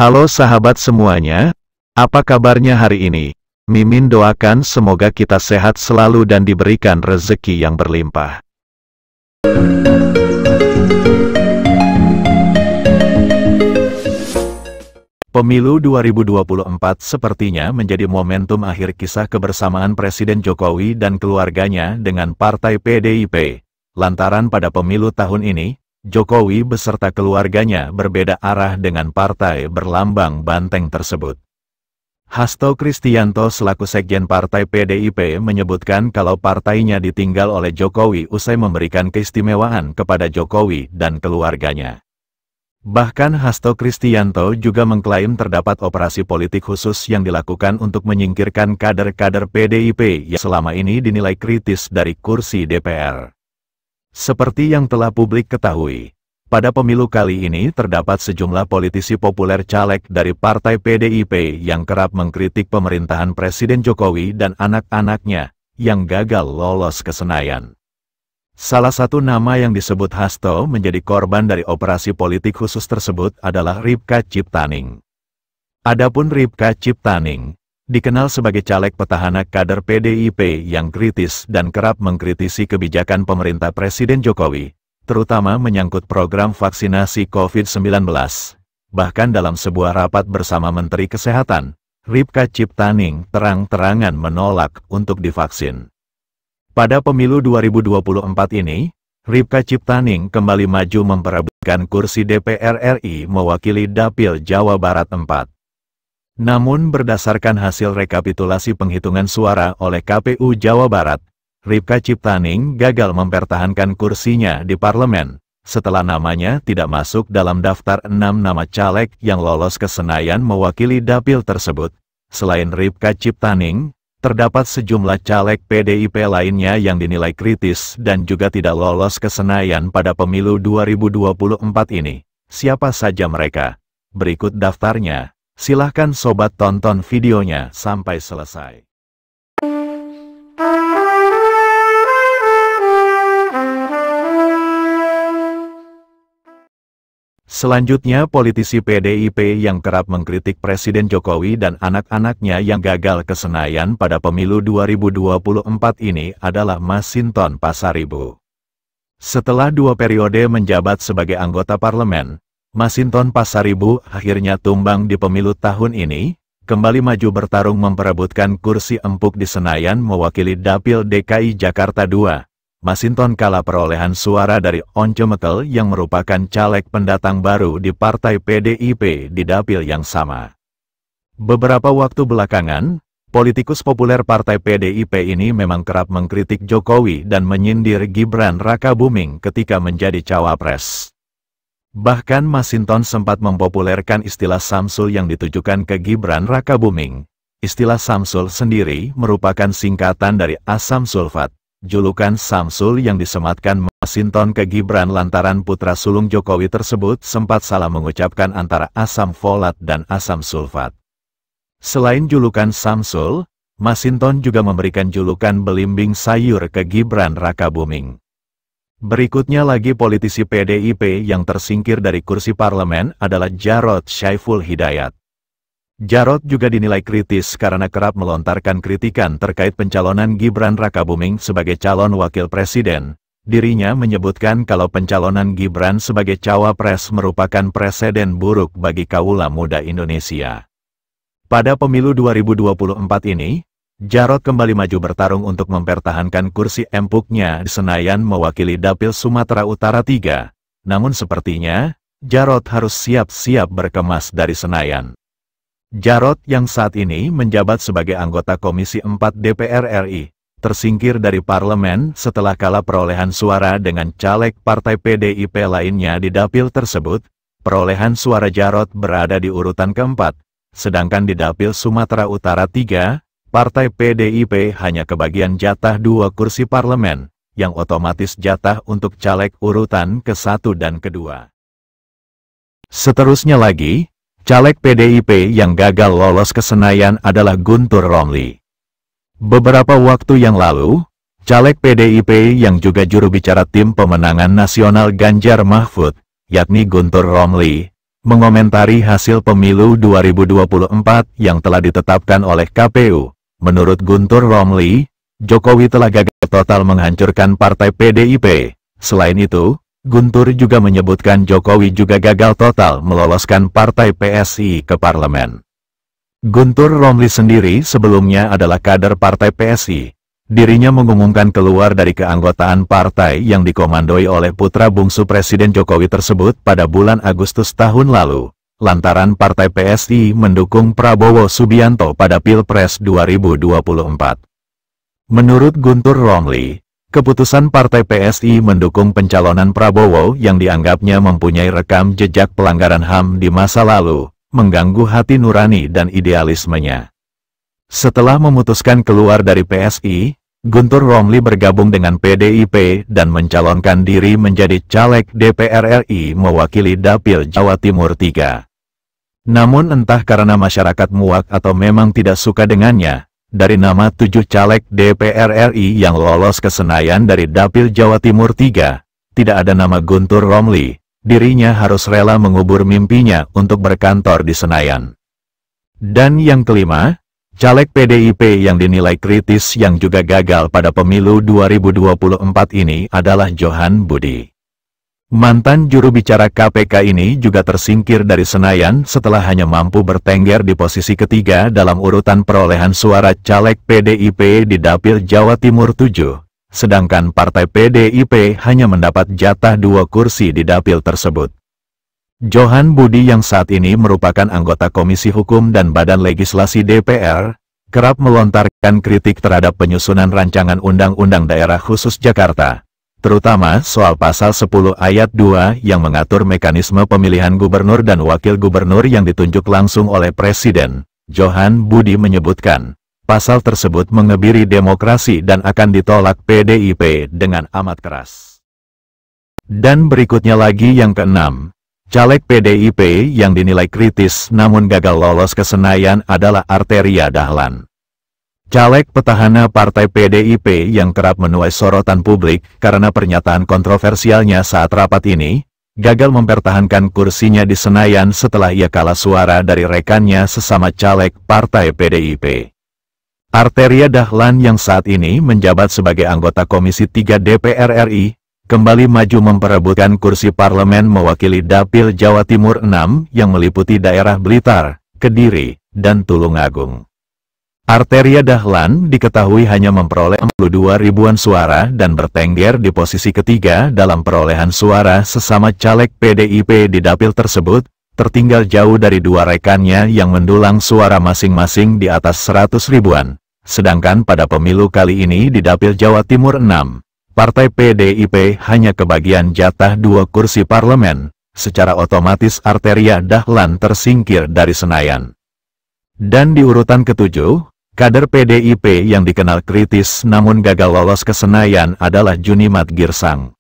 Halo sahabat semuanya, apa kabarnya hari ini? Mimin doakan semoga kita sehat selalu dan diberikan rezeki yang berlimpah. Pemilu 2024 sepertinya menjadi momentum akhir kisah kebersamaan Presiden Jokowi dan keluarganya dengan Partai PDIP. Lantaran pada pemilu tahun ini, Jokowi beserta keluarganya berbeda arah dengan partai berlambang banteng tersebut. Hasto Kristianto selaku Sekjen Partai PDIP menyebutkan kalau partainya ditinggal oleh Jokowi usai memberikan keistimewaan kepada Jokowi dan keluarganya. Bahkan Hasto Kristianto juga mengklaim terdapat operasi politik khusus yang dilakukan untuk menyingkirkan kader-kader PDIP yang selama ini dinilai kritis dari kursi DPR. Seperti yang telah publik ketahui, pada pemilu kali ini terdapat sejumlah politisi populer caleg dari Partai PDIP yang kerap mengkritik pemerintahan Presiden Jokowi dan anak-anaknya yang gagal lolos ke Senayan. Salah satu nama yang disebut Hasto menjadi korban dari operasi politik khusus tersebut adalah Ripka Ciptaning. Adapun Ripka Ciptaning dikenal sebagai caleg petahana kader PDIP yang kritis dan kerap mengkritisi kebijakan pemerintah Presiden Jokowi, terutama menyangkut program vaksinasi COVID-19. Bahkan dalam sebuah rapat bersama Menteri Kesehatan, Ripka Ciptaning terang-terangan menolak untuk divaksin. Pada pemilu 2024 ini, Ripka Ciptaning kembali maju memperebutkan kursi DPR RI mewakili Dapil Jawa Barat 4. Namun berdasarkan hasil rekapitulasi penghitungan suara oleh KPU Jawa Barat, Ripka Ciptaning gagal mempertahankan kursinya di parlemen, setelah namanya tidak masuk dalam daftar 6 nama caleg yang lolos ke Senayan mewakili dapil tersebut. Selain Ripka Ciptaning, terdapat sejumlah caleg PDIP lainnya yang dinilai kritis dan juga tidak lolos ke Senayan pada pemilu 2024 ini. Siapa saja mereka? Berikut daftarnya. Silahkan sobat tonton videonya sampai selesai. Selanjutnya, politisi PDIP yang kerap mengkritik Presiden Jokowi dan anak-anaknya yang gagal ke Senayan pada pemilu 2024 ini adalah Masinton Pasaribu. Setelah 2 periode menjabat sebagai anggota parlemen, Masinton Pasaribu akhirnya tumbang di pemilu tahun ini, kembali maju bertarung memperebutkan kursi empuk di Senayan mewakili Dapil DKI Jakarta II. Masinton kalah perolehan suara dari Once Mekel yang merupakan caleg pendatang baru di Partai PDIP di dapil yang sama. Beberapa waktu belakangan, politikus populer Partai PDIP ini memang kerap mengkritik Jokowi dan menyindir Gibran Rakabuming ketika menjadi cawapres. Bahkan Masinton sempat mempopulerkan istilah Samsul yang ditujukan ke Gibran Rakabuming. Istilah Samsul sendiri merupakan singkatan dari asam sulfat. Julukan Samsul yang disematkan Masinton ke Gibran lantaran putra sulung Jokowi tersebut sempat salah mengucapkan antara asam folat dan asam sulfat. Selain julukan Samsul, Masinton juga memberikan julukan belimbing sayur ke Gibran Rakabuming. Berikutnya lagi politisi PDIP yang tersingkir dari kursi parlemen adalah Jarod Syaiful Hidayat. Jarod juga dinilai kritis karena kerap melontarkan kritikan terkait pencalonan Gibran Rakabuming sebagai calon wakil presiden. Dirinya menyebutkan kalau pencalonan Gibran sebagai cawapres merupakan preseden buruk bagi kaula muda Indonesia. Pada pemilu 2024 ini, Jarod kembali maju bertarung untuk mempertahankan kursi empuknya di Senayan mewakili Dapil Sumatera Utara 3. Namun sepertinya, Jarod harus siap-siap berkemas dari Senayan. Jarod yang saat ini menjabat sebagai anggota Komisi 4 DPR RI, tersingkir dari parlemen setelah kalah perolehan suara dengan caleg Partai PDIP lainnya di dapil tersebut. Perolehan suara Jarod berada di urutan keempat, sedangkan di dapil Sumatera Utara 3, Partai PDIP hanya kebagian jatah 2 kursi parlemen, yang otomatis jatah untuk caleg urutan ke-1 dan ke-2. Seterusnya lagi, caleg PDIP yang gagal lolos ke Senayan adalah Guntur Romli. Beberapa waktu yang lalu, caleg PDIP yang juga juru bicara tim pemenangan nasional Ganjar Mahfud, yakni Guntur Romli, Mengomentari hasil pemilu 2024 yang telah ditetapkan oleh KPU, menurut Guntur Romli, Jokowi telah gagal total menghancurkan partai PDIP. Selain itu, Guntur juga menyebutkan Jokowi juga gagal total meloloskan partai PSI ke parlemen. Guntur Romli sendiri sebelumnya adalah kader partai PSI. Dirinya mengumumkan keluar dari keanggotaan partai yang dikomandoi oleh putra bungsu Presiden Jokowi tersebut pada bulan Agustus tahun lalu, lantaran partai PSI mendukung Prabowo Subianto pada Pilpres 2024. Menurut Guntur Romli, keputusan partai PSI mendukung pencalonan Prabowo yang dianggapnya mempunyai rekam jejak pelanggaran HAM di masa lalu, mengganggu hati nurani dan idealismenya. Setelah memutuskan keluar dari PSI, Guntur Romli bergabung dengan PDIP dan mencalonkan diri menjadi caleg DPR RI mewakili Dapil Jawa Timur III. Namun entah karena masyarakat muak atau memang tidak suka dengannya, dari nama 7 caleg DPR RI yang lolos ke Senayan dari Dapil Jawa Timur III, tidak ada nama Guntur Romli. Dirinya harus rela mengubur mimpinya untuk berkantor di Senayan. Dan yang kelima, caleg PDIP yang dinilai kritis yang juga gagal pada pemilu 2024 ini adalah Johan Budi. Mantan juru bicara KPK ini juga tersingkir dari Senayan setelah hanya mampu bertengger di posisi ketiga dalam urutan perolehan suara caleg PDIP di Dapil Jawa Timur 7, sedangkan partai PDIP hanya mendapat jatah 2 kursi di dapil tersebut. Johan Budi yang saat ini merupakan anggota Komisi Hukum dan Badan Legislasi DPR, kerap melontarkan kritik terhadap penyusunan rancangan Undang-Undang Daerah Khusus Jakarta, terutama soal Pasal 10 Ayat 2 yang mengatur mekanisme pemilihan gubernur dan wakil gubernur yang ditunjuk langsung oleh Presiden. Johan Budi menyebutkan, pasal tersebut mengebiri demokrasi dan akan ditolak PDIP dengan amat keras. Dan berikutnya lagi yang keenam, caleg PDIP yang dinilai kritis namun gagal lolos ke Senayan adalah Arteria Dahlan. Caleg petahana partai PDIP yang kerap menuai sorotan publik karena pernyataan kontroversialnya saat rapat ini, gagal mempertahankan kursinya di Senayan setelah ia kalah suara dari rekannya sesama caleg partai PDIP. Arteria Dahlan yang saat ini menjabat sebagai anggota Komisi 3 DPR RI, kembali maju memperebutkan kursi parlemen mewakili Dapil Jawa Timur 6 yang meliputi daerah Blitar, Kediri, dan Tulungagung. Arteria Dahlan diketahui hanya memperoleh 62 ribuan suara dan bertengger di posisi ketiga dalam perolehan suara sesama caleg PDIP di dapil tersebut, tertinggal jauh dari 2 rekannya yang mendulang suara masing-masing di atas 100 ribuan. Sedangkan pada pemilu kali ini di Dapil Jawa Timur 6, partai PDIP hanya kebagian jatah 2 kursi parlemen, secara otomatis Arteria Dahlan tersingkir dari Senayan. Dan di urutan ke-7, kader PDIP yang dikenal kritis namun gagal lolos ke Senayan adalah Junimat Girsang.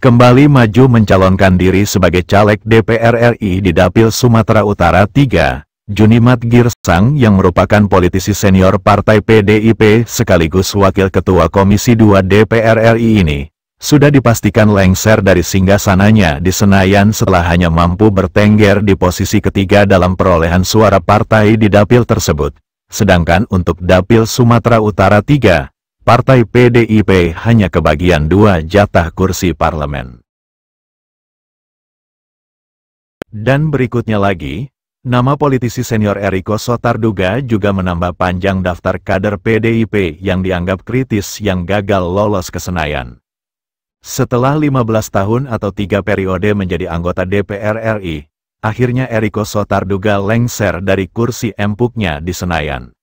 Kembali maju mencalonkan diri sebagai caleg DPR RI di Dapil Sumatera Utara 3, Junimat Girsang yang merupakan politisi senior partai PDIP sekaligus wakil ketua Komisi 2 DPR RI ini, sudah dipastikan lengser dari singgasananya di Senayan setelah hanya mampu bertengger di posisi ketiga dalam perolehan suara partai di dapil tersebut. Sedangkan untuk Dapil Sumatera Utara 3, partai PDIP hanya kebagian 2 jatah kursi parlemen. Dan berikutnya lagi, nama politisi senior Eriko Sotarduga juga menambah panjang daftar kader PDIP yang dianggap kritis yang gagal lolos ke Senayan. Setelah 15 tahun atau 3 periode menjadi anggota DPR RI, akhirnya Eriko Sotarduga lengser dari kursi empuknya di Senayan.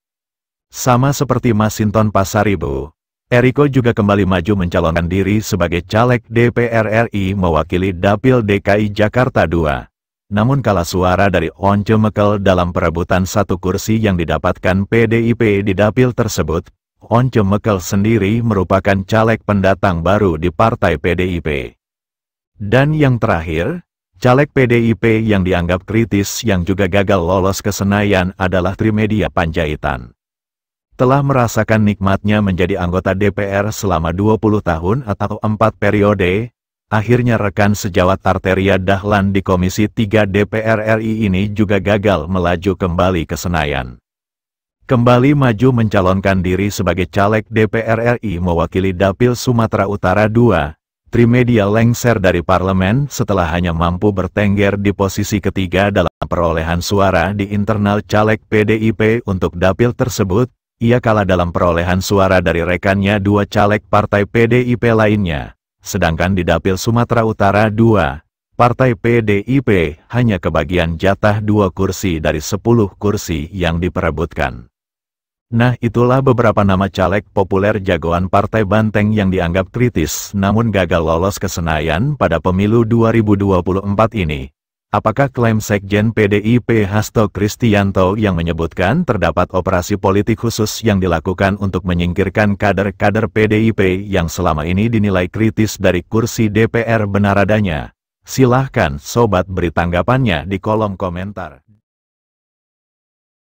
Sama seperti Masinton Pasaribu, Eriko juga kembali maju mencalonkan diri sebagai caleg DPR RI mewakili Dapil DKI Jakarta II. Namun kalah suara dari Once Mekel dalam perebutan 1 kursi yang didapatkan PDIP di dapil tersebut. Once Mekel sendiri merupakan caleg pendatang baru di partai PDIP. Dan yang terakhir, caleg PDIP yang dianggap kritis yang juga gagal lolos ke Senayan adalah Trimedia Panjaitan. Telah merasakan nikmatnya menjadi anggota DPR selama 20 tahun atau 4 periode, Akhirnya rekan sejawat Arteria Dahlan di Komisi 3 DPR RI ini juga gagal melaju kembali ke Senayan. Kembali maju mencalonkan diri sebagai caleg DPR RI mewakili Dapil Sumatera Utara II, Trimedia lengser dari parlemen setelah hanya mampu bertengger di posisi ketiga dalam perolehan suara di internal caleg PDIP untuk dapil tersebut. Ia kalah dalam perolehan suara dari rekannya dua caleg partai PDIP lainnya. Sedangkan di Dapil Sumatera Utara II, Partai PDIP hanya kebagian jatah 2 kursi dari 10 kursi yang diperebutkan. Nah, itulah beberapa nama caleg populer jagoan Partai Banteng yang dianggap kritis namun gagal lolos ke Senayan pada pemilu 2024 ini. Apakah klaim Sekjen PDIP Hasto Kristianto yang menyebutkan terdapat operasi politik khusus yang dilakukan untuk menyingkirkan kader-kader PDIP yang selama ini dinilai kritis dari kursi DPR benar adanya? Silahkan sobat beri tanggapannya di kolom komentar.